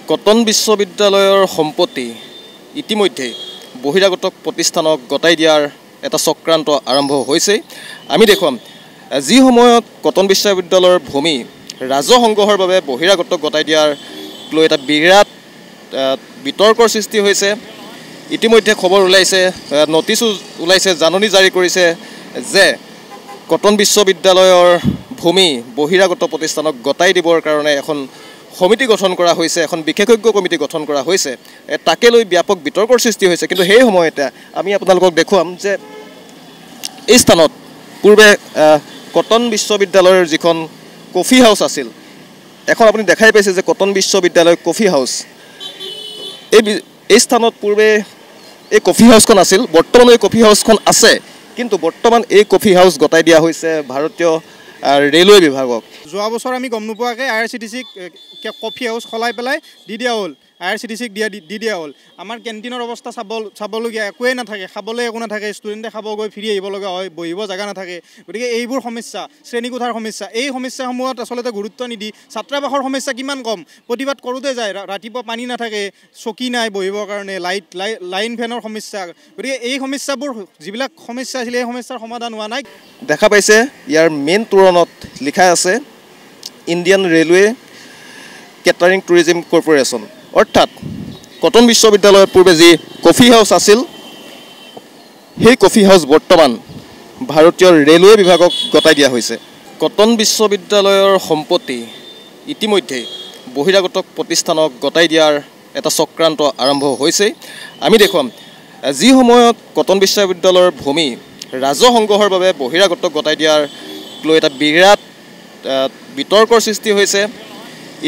Cotton বিশ্ববিদ্যালয়ৰ সম্পত্তি ইতিমধ্যে বহিৰাগত প্ৰতিষ্ঠানক গতাই দিয়াৰ এটা চক্ৰান্ত আৰম্ভ হৈছে। আমি দেখুৱাম যি সময়ত কটন বিশ্ববিদ্যালয়ৰ ভূমি ৰাজহ সংগ্ৰহৰ বাবে বহিৰাগত গতাই দিয়াৰ লৈ এটা বিৰাট বিতৰ্কৰ সৃষ্টি হৈছে। ইতিমধ্যে খবৰ ওলাইছে, নটিছো ওলাইছে, জাননী জাৰি কৰিছে যে কটন বিশ্ববিদ্যালয়ৰ ভূমি বহিৰাগত প্ৰতিষ্ঠানক গতাই দিবৰ কাৰণে এখন সমিতি গঠন কৰা হৈছে, এখন বিশেষজ্ঞ কমিটি গঠন কৰা হৈছে। তাকে লৈ ব্যাপক বিতৰ্কৰ সৃষ্টি হৈছে। কিন্তু সেই সময়তে আমি আপোনালোকক দেখুৱাম যে এই স্থানত পূৰ্বে কটন বিশ্ববিদ্যালয়ৰ যিখন কফি হাউচ আছিল, এখন আপুনি দেখাই পাইছে যে কটন বিশ্ববিদ্যালয় কফি হাউচ, এই স্থানত পূৰ্বে এই কফি হাউচখন আছিল। বৰ্তমান এই কফি হাউচখন আছে, কিন্তু বৰ্তমান এই কফি হাউচ গতাই দিয়া হৈছে ভাৰতীয় ৰেলৱে বিভাগক। যোৱা বছৰ আমি গম নোপোৱাকৈ IRCTCক কফি হাউচ সলাই পেলাই দি দিয়া হ'ল, IRCTCক দি দিয়া হ'ল। আমাৰ কেণ্টিনৰ অৱস্থা চাবলগীয়া একোৱেই নাথাকে, খাবলৈ একো নাথাকে, ষ্টুডেণ্টে খাব গৈ ফিৰি আহিব লগা হয়, বহিব জেগা নাথাকে। গতিকে এইবোৰ সমস্যা, শ্ৰেণীকোঠাৰ সমস্যা, এই সমস্যাসমূহত আচলতে গুৰুত্ব নিদি ছাত্ৰাবাসৰ সমস্যা কিমান কম, প্ৰতিবাদ কৰোঁতে যায়। ৰাতিপুৱা পানী নাথাকে, চকী নাই বহিবৰ কাৰণে, লাইন ফেনৰ সমস্যা। গতিকে এই সমস্যাবোৰ যিবিলাক সমস্যা আছিলে, এই সমস্যাৰ সমাধান হোৱা নাই। দেখা পাইছে ইয়াৰ মেইন তোৰণত লিখা আছে Indian railway catering tourism corporation. অৰ্থাৎ কটন বিশ্ববিদ্যালয়ৰ পূৰ্বে যি কফি হাউচ আছিল, সেই কফি হাউচ বৰ্তমান ভাৰতীয় ৰেলৱে বিভাগক গতাই দিয়া হৈছে। কটন বিশ্ববিদ্যালয়ৰ সম্পত্তি ইতিমধ্যে বহিৰাগত প্ৰতিষ্ঠানক গতাই দিয়াৰ এটা চক্ৰান্ত আৰম্ভ হৈছে। আমি দেখুৱাম যি সময়ত কটন বিশ্ববিদ্যালয়ৰ ভূমি ৰাজহ সংগ্ৰহৰ বাবে বহিৰাগত গতাই দিয়াৰ লৈ এটা বিৰাট বিতৰ্কৰ সৃষ্টি হৈছে।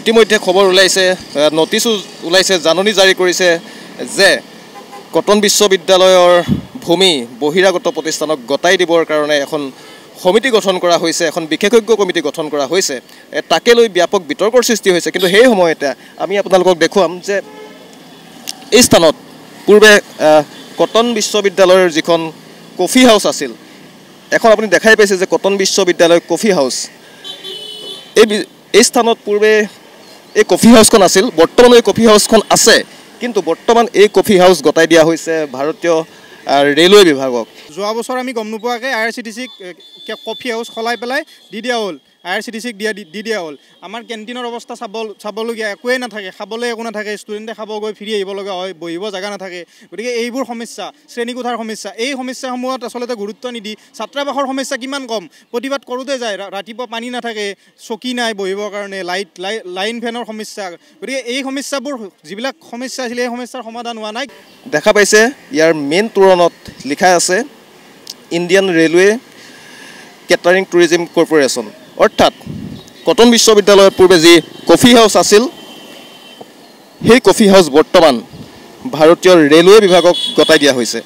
ইতিমধ্যে খবৰ ওলাইছে, নটিছো ওলাইছে, জাননী জাৰি কৰিছে যে কটন বিশ্ববিদ্যালয়ৰ ভূমি বহিৰাগত প্ৰতিষ্ঠানক গতাই দিবৰ কাৰণে এখন সমিতি গঠন কৰা হৈছে, এখন বিশেষজ্ঞ কমিটি গঠন কৰা হৈছে। তাকে লৈ ব্যাপক বিতৰ্কৰ সৃষ্টি হৈছে। কিন্তু সেই সময়তে আমি আপোনালোকক দেখুৱাম যে এই স্থানত পূৰ্বে কটন বিশ্ববিদ্যালয়ৰ যিখন কফি হাউচ আছিল, এখন আপুনি দেখাই পাইছে যে কটন বিশ্ববিদ্যালয় কফি হাউচ, এই স্থানত পূৰ্বে এই কফি হাউচখন আছিল। বৰ্তমান এই কফি হাউচখন আছে, কিন্তু বৰ্তমান এই কফি হাউচ গতাই দিয়া হৈছে ভাৰতীয় ৰেলৱে বিভাগক। যোৱা বছৰ আমি গম নোপোৱাকৈ IRCTCক কফি হাউচ সলাই পেলাই দি দিয়া হ'ল, IRCTCক দি দিয়া হ'ল। আমাৰ কেণ্টিনৰ অৱস্থা চাবলগীয়া একোৱেই নাথাকে, খাবলৈ একো নাথাকে, ষ্টুডেণ্টে খাব গৈ ফিৰি আহিব লগা হয়, বহিব জেগা নাথাকে। গতিকে এইবোৰ সমস্যা, শ্ৰেণীকোঠাৰ সমস্যা, এই সমস্যাসমূহত আচলতে গুৰুত্ব নিদি ছাত্ৰাবাসৰ সমস্যা কিমান কম, প্ৰতিবাদ কৰোঁতে যায়। ৰাতিপুৱা পানী নাথাকে, চকী নাই বহিবৰ কাৰণে, লাইন ফেনৰ সমস্যা। গতিকে এই সমস্যাবোৰ যিবিলাক সমস্যা আছিলে, এই সমস্যাৰ সমাধান হোৱা নাই। দেখা পাইছে ইয়াৰ মেইন তোৰণত লিখা আছে Indian railway catering tourism corporation. অৰ্থাৎ কটন বিশ্ববিদ্যালয়ৰ পূৰ্বে যি কফি হাউচ আছিল, সেই কফি হাউচ বৰ্তমান ভাৰতীয় ৰেলৱে বিভাগক গতাই দিয়া হৈছে।